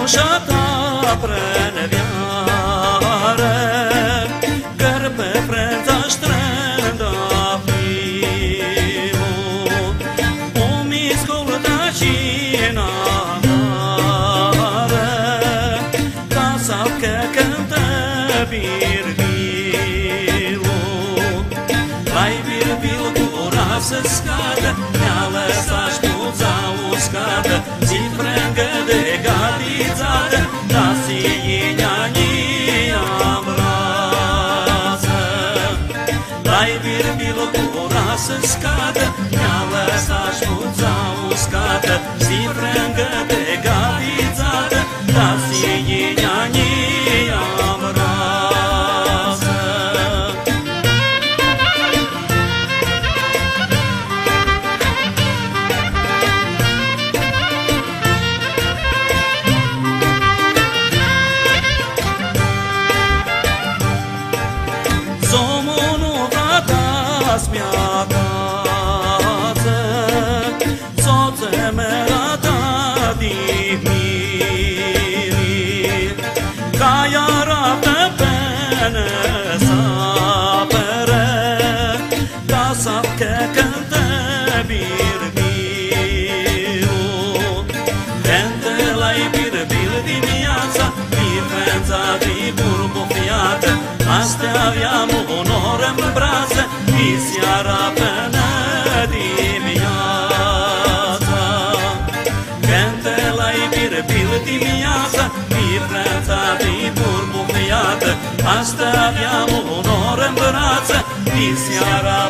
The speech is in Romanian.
Ușa ta preneviară, Căr pe frânța-și trândafiu, Umi sculta cinară, Casa că cântă birbilu. Lai birbil gura să scadă, Mi-a lăsat șpuța uscată, Zi frângă de galițată, să scadă, Mi-a lăsat șpuța uscată, Zi frângă de galițată, Da-ți inia-nia mrază. Zomul nu vrea da-ți mea că cântă birbilu. Cântă la-i birbil dimineața, Diferența de burbufiată, Astea aveam onor în brață, Di seara până dimineața. Cântă la-i birbil dimineața, Diferența de burbufiată, Astea aveam onor în brață, Di seara